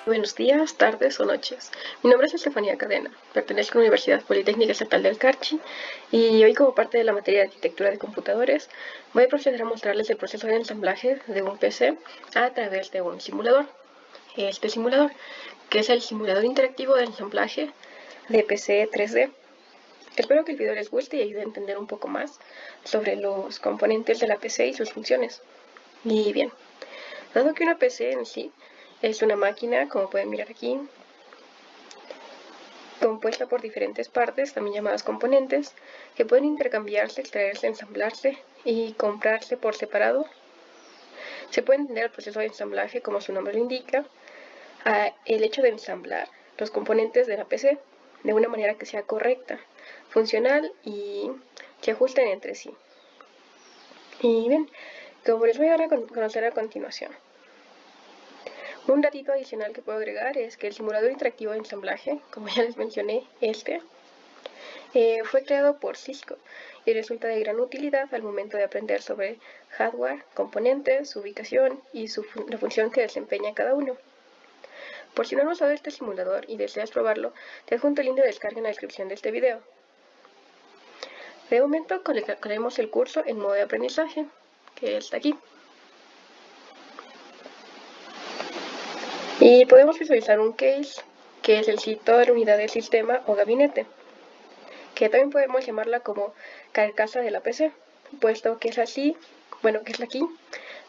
Buenos días, tardes o noches. Mi nombre es Estefanía Cadena, pertenezco a la Universidad Politécnica Estatal del Carchi y hoy, como parte de la materia de arquitectura de computadores, voy a proceder a mostrarles el proceso de ensamblaje de un PC a través de un simulador. Este simulador, que es el simulador interactivo de ensamblaje de PC 3D. Espero que el video les guste y ayude a entender un poco más sobre los componentes de la PC y sus funciones. Y bien, dado que una PC en sí es una máquina, como pueden mirar aquí, compuesta por diferentes partes, también llamadas componentes, que pueden intercambiarse, extraerse, ensamblarse y comprarse por separado. Se puede entender el proceso de ensamblaje como su nombre lo indica, el hecho de ensamblar los componentes de la PC de una manera que sea correcta, funcional y se ajusten entre sí. Y bien, como les voy a dar a conocer a continuación. Un datito adicional que puedo agregar es que el simulador interactivo de ensamblaje, como ya les mencioné, fue creado por Cisco y resulta de gran utilidad al momento de aprender sobre hardware, componentes, su ubicación y la función que desempeña cada uno. Por si no has usado este simulador y deseas probarlo, te adjunto el link de descarga en la descripción de este video. De momento colocaremos el curso en modo de aprendizaje, que está aquí. Y podemos visualizar un case, que es el sitio de la unidad del sistema o gabinete, que también podemos llamarla como carcasa de la PC, puesto que es así, que es aquí,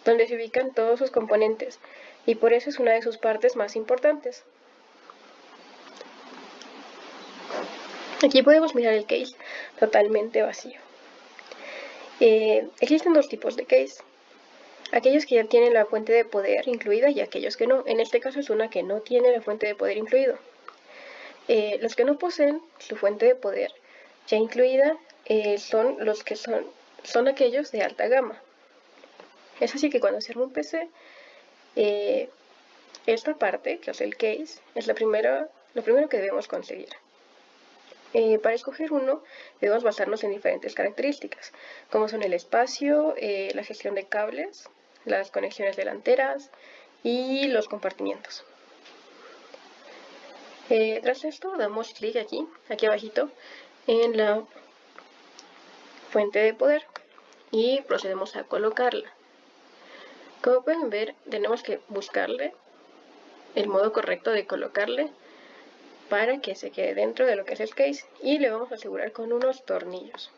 donde se ubican todos sus componentes, y por eso es una de sus partes más importantes. Aquí podemos mirar el case totalmente vacío. Existen dos tipos de case. Aquellos que ya tienen la fuente de poder incluida y aquellos que no. En este caso es una que no tiene la fuente de poder incluido. Los que no poseen su fuente de poder ya incluida son los que son aquellos de alta gama. Es así que cuando se arma un PC, esta parte, que es el case, es lo primero que debemos conseguir. Para escoger uno, debemos basarnos en diferentes características, como son el espacio, la gestión de cables, las conexiones delanteras y los compartimientos. Tras esto, damos clic aquí abajito, en la fuente de poder y procedemos a colocarla. Como pueden ver, tenemos que buscarle el modo correcto de colocarle para que se quede dentro de lo que es el case y le vamos a asegurar con unos tornillos.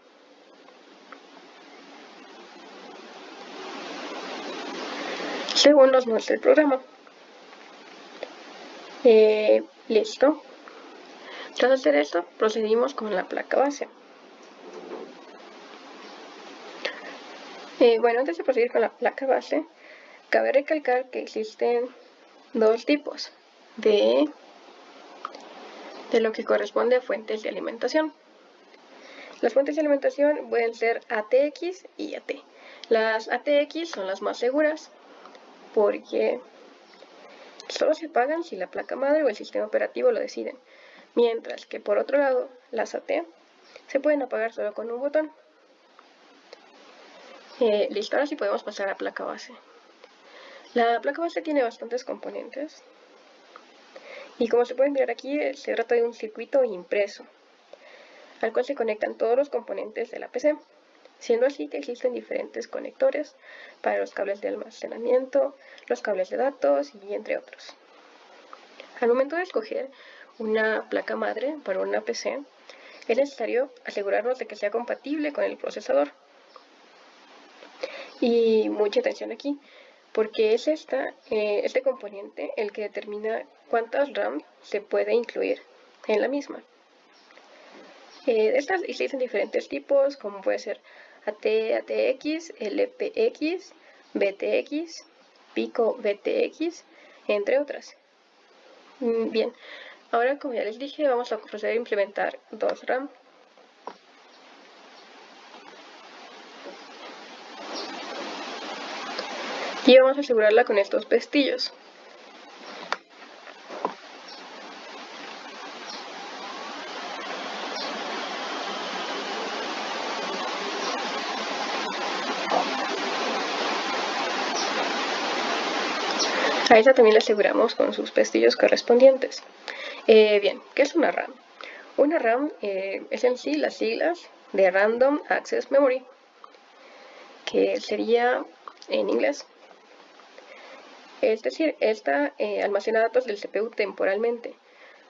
Según nos muestra el programa. Listo. Tras hacer esto, procedimos con la placa base. Antes de proseguir con la placa base, cabe recalcar que existen dos tipos de lo que corresponde a fuentes de alimentación. Las fuentes de alimentación pueden ser ATX y AT. Las ATX son las más seguras porque solo se apagan si la placa madre o el sistema operativo lo deciden, mientras que por otro lado las AT se pueden apagar solo con un botón. Listo, ahora sí podemos pasar a placa base. La placa base tiene bastantes componentes y como se pueden ver aquí, se trata de un circuito impreso al cual se conectan todos los componentes de la PC, siendo así que existen diferentes conectores para los cables de almacenamiento, los cables de datos y entre otros. Al momento de escoger una placa madre para una PC, es necesario asegurarnos de que sea compatible con el procesador. Y mucha atención aquí, porque es este componente el que determina cuántas RAM se puede incluir en la misma. Estas existen diferentes tipos, como puede ser AT, ATX, LPX, BTX, Pico BTX, entre otras. Bien, ahora como ya les dije, vamos a proceder a implementar dos RAM. Y vamos a asegurarla con estos pestillos. A esta también la aseguramos con sus pestillos correspondientes. Bien, ¿qué es una RAM? Una RAM es en sí las siglas de Random Access Memory, que sería en inglés. Es decir, esta almacena datos del CPU temporalmente,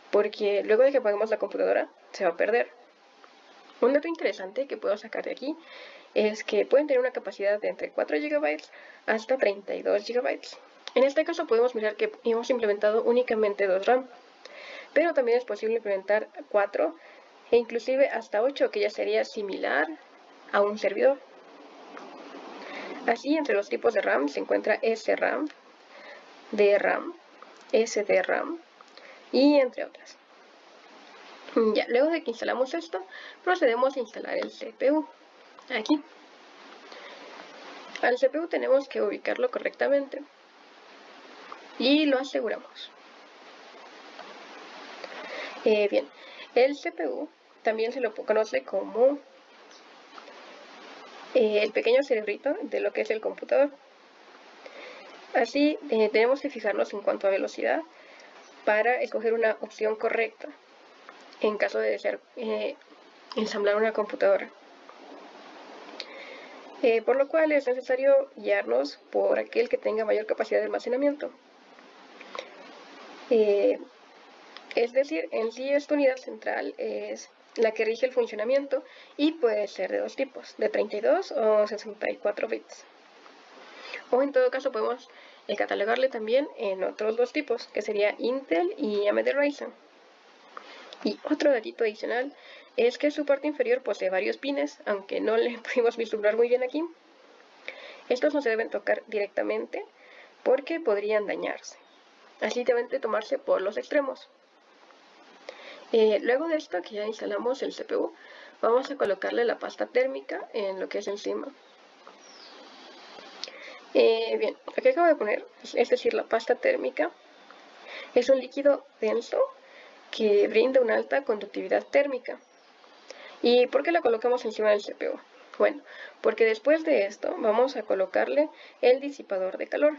porque luego de que apaguemos la computadora se va a perder. Un dato interesante que puedo sacar de aquí es que pueden tener una capacidad de entre 4 GB hasta 32 GB. En este caso podemos mirar que hemos implementado únicamente 2 RAM, pero también es posible implementar 4 e inclusive hasta 8, que ya sería similar a un servidor. Así, entre los tipos de RAM se encuentra SRAM, DRAM, SDRAM y entre otras. Ya, luego de que instalamos esto, procedemos a instalar el CPU. Aquí. Al CPU tenemos que ubicarlo correctamente y lo aseguramos. Bien, el CPU también se lo conoce como el pequeño cerebrito de lo que es el computador. Así tenemos que fijarnos en cuanto a velocidad para escoger una opción correcta en caso de desear ensamblar una computadora. Por lo cual es necesario guiarnos por aquel que tenga mayor capacidad de almacenamiento. Es decir, en sí esta unidad central es la que rige el funcionamiento y puede ser de dos tipos, de 32 o 64 bits. O en todo caso podemos catalogarle también en otros dos tipos, que sería Intel y AMD Ryzen. Y otro datito adicional es que su parte inferior posee varios pines, aunque no le pudimos vislumbrar muy bien aquí. Estos no se deben tocar directamente porque podrían dañarse. Así deben de tomarse por los extremos. Luego de esto, que ya instalamos el CPU, vamos a colocarle la pasta térmica en lo que es encima. Bien, lo que acabo de poner, es decir, la pasta térmica, es un líquido denso que brinda una alta conductividad térmica. ¿Y por qué la colocamos encima del CPU? Bueno, porque después de esto vamos a colocarle el disipador de calor,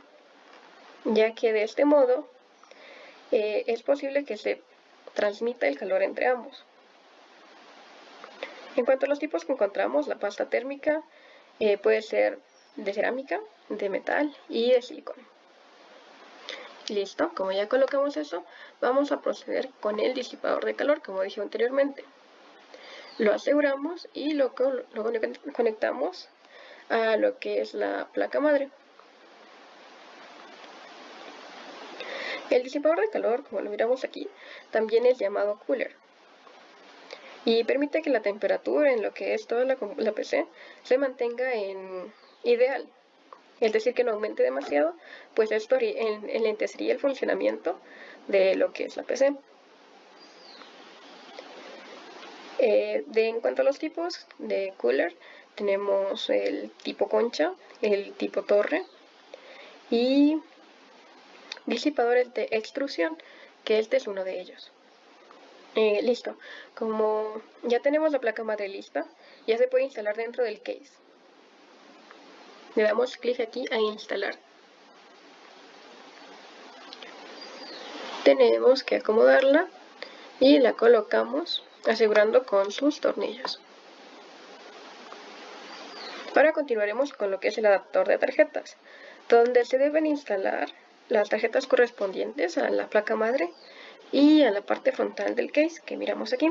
ya que de este modo es posible que se transmita el calor entre ambos. En cuanto a los tipos que encontramos, la pasta térmica puede ser de cerámica, de metal y de silicona. Listo, como ya colocamos eso, vamos a proceder con el disipador de calor, como dije anteriormente. Lo aseguramos y lo conectamos a lo que es la placa madre. El disipador de calor, como lo miramos aquí, también es llamado cooler y permite que la temperatura en lo que es toda la PC se mantenga en ideal. Es decir, que no aumente demasiado, pues esto enlentecería el funcionamiento de lo que es la PC. En cuanto a los tipos de cooler, tenemos el tipo concha, el tipo torre y disipadores de extrusión, que este es uno de ellos. Listo, como ya tenemos la placa madre lista, ya se puede instalar dentro del case. Le damos clic aquí a instalar. Tenemos que acomodarla y la colocamos asegurando con sus tornillos. Ahora continuaremos con lo que es el adaptador de tarjetas, donde se deben instalar las tarjetas correspondientes a la placa madre y a la parte frontal del case que miramos aquí.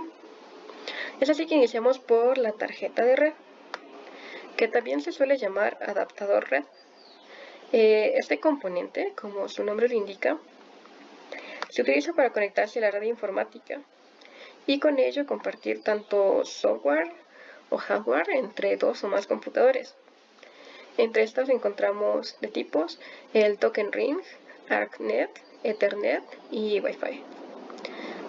Es así que iniciamos por la tarjeta de red, que también se suele llamar adaptador red. Este componente, como su nombre lo indica, se utiliza para conectarse a la red informática y con ello compartir tanto software o hardware entre dos o más computadores. Entre estas encontramos de tipos el Token Ring, ArcNet, Ethernet y Wi-Fi.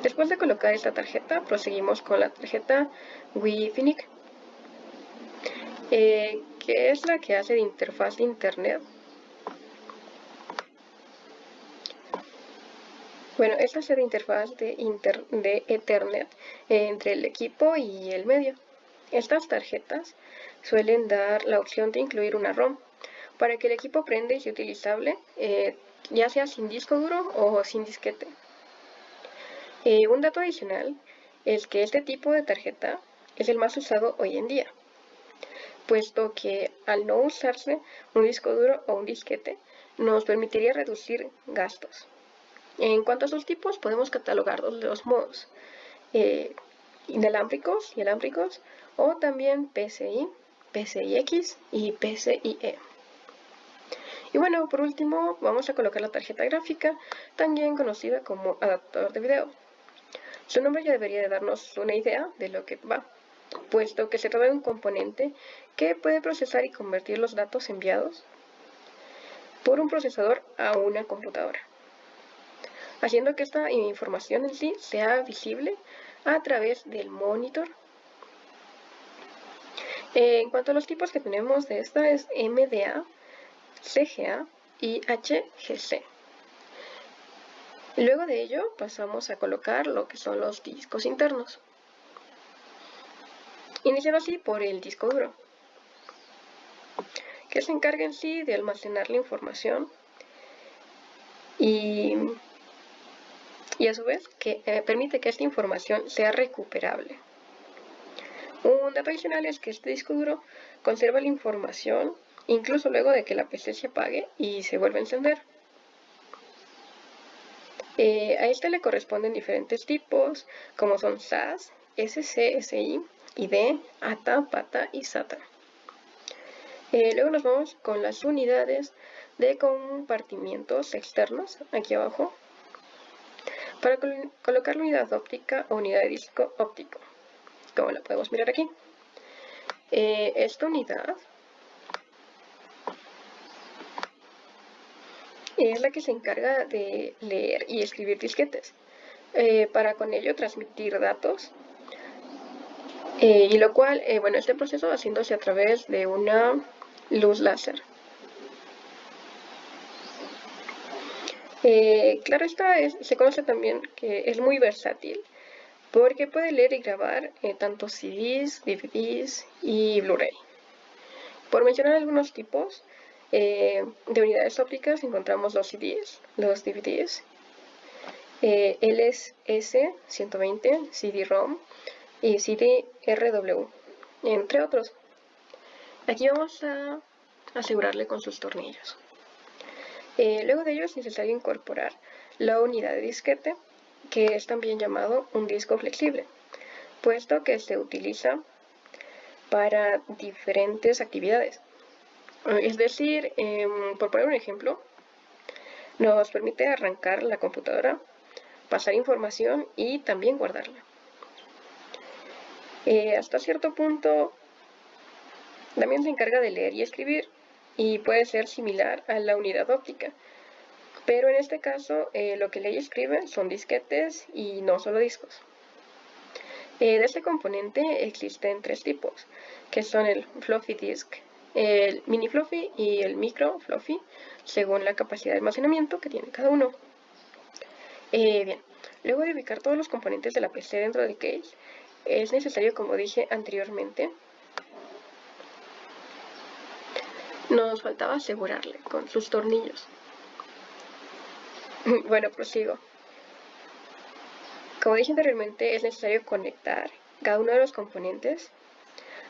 Después de colocar esta tarjeta, proseguimos con la tarjeta Wi-Fi NIC, que es la que hace de interfaz de Internet. Bueno, esta hace de interfaz de Ethernet entre el equipo y el medio. Estas tarjetas suelen dar la opción de incluir una ROM, para que el equipo prenda y sea utilizable, ya sea sin disco duro o sin disquete. Un dato adicional es que este tipo de tarjeta es el más usado hoy en día, puesto que al no usarse un disco duro o un disquete, nos permitiría reducir gastos. En cuanto a sus tipos, podemos catalogarlos de dos modos: inalámbricos y alámbricos, o también PCI, PCIX y PCIe. Y bueno, por último, vamos a colocar la tarjeta gráfica, también conocida como adaptador de video. Su nombre ya debería de darnos una idea de lo que va, puesto que se trata de un componente que puede procesar y convertir los datos enviados por un procesador a una computadora, haciendo que esta información en sí sea visible a través del monitor. En cuanto a los tipos que tenemos de esta, es MDA, CGA y HGC. Luego de ello pasamos a colocar lo que son los discos internos, iniciando así por el disco duro, que se encarga en sí de almacenar la información y a su vez que permite que esta información sea recuperable. Un dato adicional es que este disco duro conserva la información incluso luego de que la PC se apague y se vuelva a encender. A este le corresponden diferentes tipos, como son SAS, SC, SI, ID, ATA, PATA y SATA. Luego nos vamos con las unidades de compartimientos externos, aquí abajo, para colocar la unidad óptica o unidad de disco óptico, como la podemos mirar aquí. Esta unidad es la que se encarga de leer y escribir disquetes, para con ello transmitir datos, y lo cual, bueno, este proceso haciéndose a través de una luz láser. Claro, se conoce también que es muy versátil, porque puede leer y grabar tanto CDs, DVDs y Blu-ray. Por mencionar algunos tipos de unidades ópticas, encontramos los CDs, los DVDs, LS120, CD-ROM y CD-RW, entre otros. Aquí vamos a asegurarle con sus tornillos. Luego de ello es necesario incorporar la unidad de disquete, que es también llamado un disco flexible, puesto que se utiliza para diferentes actividades. Es decir, por poner un ejemplo, nos permite arrancar la computadora, pasar información y también guardarla. Hasta cierto punto también se encarga de leer y escribir y puede ser similar a la unidad óptica, pero en este caso lo que lee y escribe son disquetes y no solo discos. De este componente existen tres tipos, que son el floppy disk, el mini floppy y el micro floppy, según la capacidad de almacenamiento que tiene cada uno. Bien, luego de ubicar todos los componentes de la PC dentro del case, es necesario, como dije anteriormente, nos faltaba asegurarle con sus tornillos. Bueno, prosigo. Como dije anteriormente, es necesario conectar cada uno de los componentes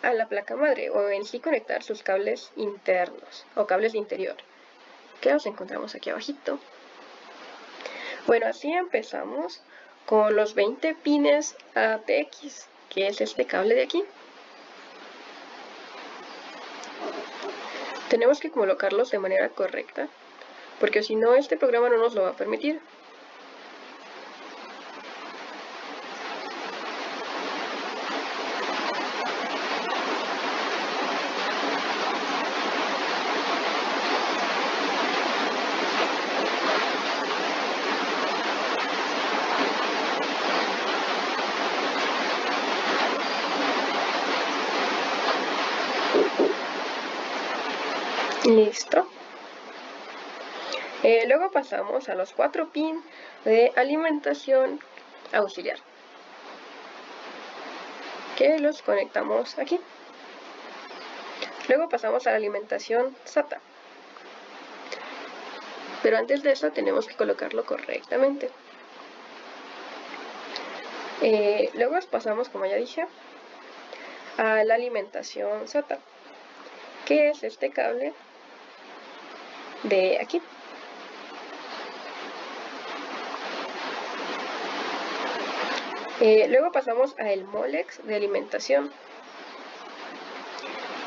a la placa madre, o en sí conectar sus cables internos o cables de interior, que los encontramos aquí abajito. Bueno, así empezamos con los 20 pines ATX, que es este cable de aquí. Tenemos que colocarlos de manera correcta, porque si no, este programa no nos lo va a permitir. Listo. Luego pasamos a los 4 pins de alimentación auxiliar, que los conectamos aquí. Luego pasamos a la alimentación SATA, Pero antes de eso tenemos que colocarlo correctamente. Luego pasamos, como ya dije, a la alimentación SATA, que es este cable de aquí. Luego pasamos al Molex de alimentación,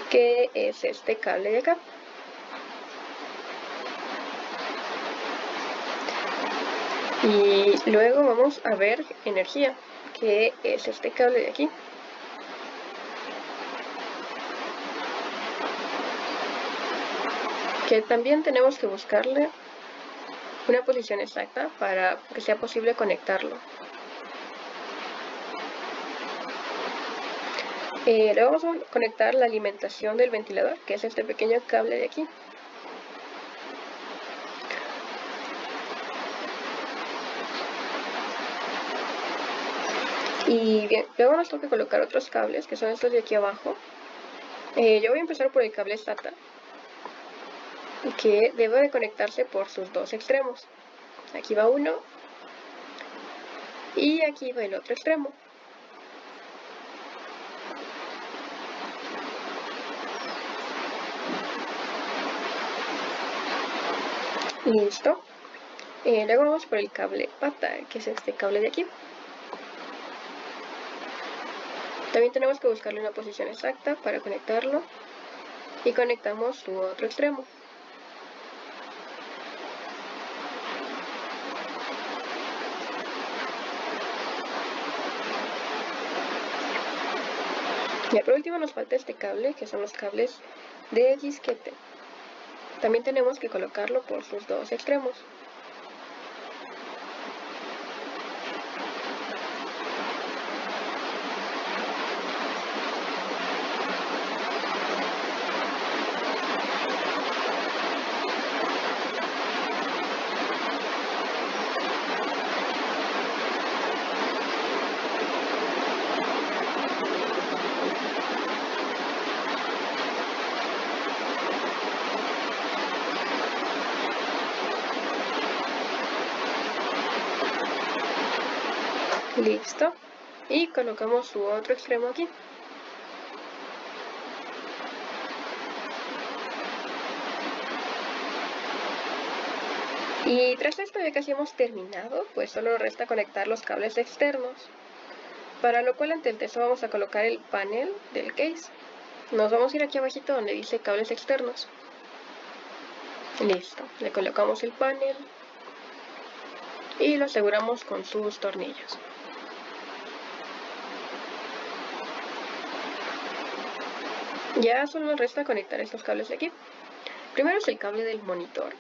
que es este cable de acá. Y luego vamos a ver energía, que es este cable de aquí. Que también tenemos que buscarle una posición exacta para que sea posible conectarlo. Luego vamos a conectar la alimentación del ventilador, que es este pequeño cable de aquí. Y bien, luego nos toca colocar otros cables, que son estos de aquí abajo. Yo voy a empezar por el cable SATA, que debe de conectarse por sus dos extremos. Aquí va uno y aquí va el otro extremo. Listo. Luego vamos por el cable PATA, que es este cable de aquí. También tenemos que buscarle una posición exacta para conectarlo y conectamos su otro extremo. Y por último nos falta este cable, que son los cables de disquete. También tenemos que colocarlo por sus dos extremos. Listo. Y colocamos su otro extremo aquí. Y tras esto ya casi hemos terminado, pues solo nos resta conectar los cables externos. Para lo cual ante el texto vamos a colocar el panel del case. Nos vamos a ir aquí abajito donde dice cables externos. Listo, le colocamos el panel y lo aseguramos con sus tornillos. Ya solo nos resta conectar estos cables de aquí. Primero es el cable del monitor,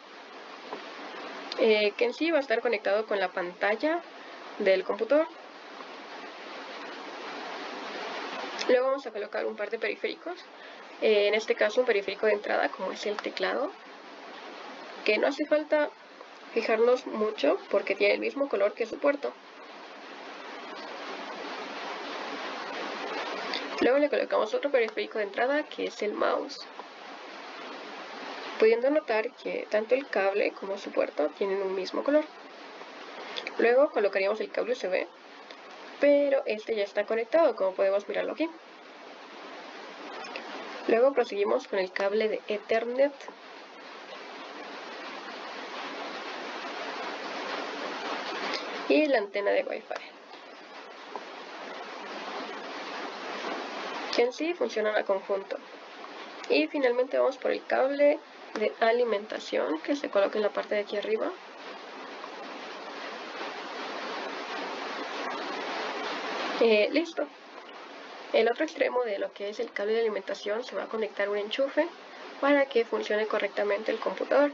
que en sí va a estar conectado con la pantalla del computador. Luego vamos a colocar un par de periféricos, en este caso un periférico de entrada como es el teclado, que no hace falta fijarnos mucho porque tiene el mismo color que su puerto. Luego le colocamos otro periférico de entrada que es el mouse, pudiendo notar que tanto el cable como su puerto tienen un mismo color. Luego colocaríamos el cable USB, pero este ya está conectado, como podemos mirarlo aquí. Luego proseguimos con el cable de Ethernet. Y la antena de Wi-Fi, que en sí funcionan a conjunto. Y finalmente vamos por el cable de alimentación, que se coloca en la parte de aquí arriba. Listo. El otro extremo de lo que es el cable de alimentación se va a conectar un enchufe para que funcione correctamente el computador.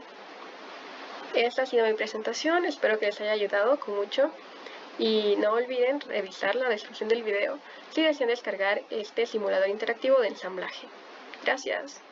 Esta ha sido mi presentación, espero que les haya ayudado con mucho y no olviden revisar la descripción del video si desean descargar este simulador interactivo de ensamblaje. Gracias.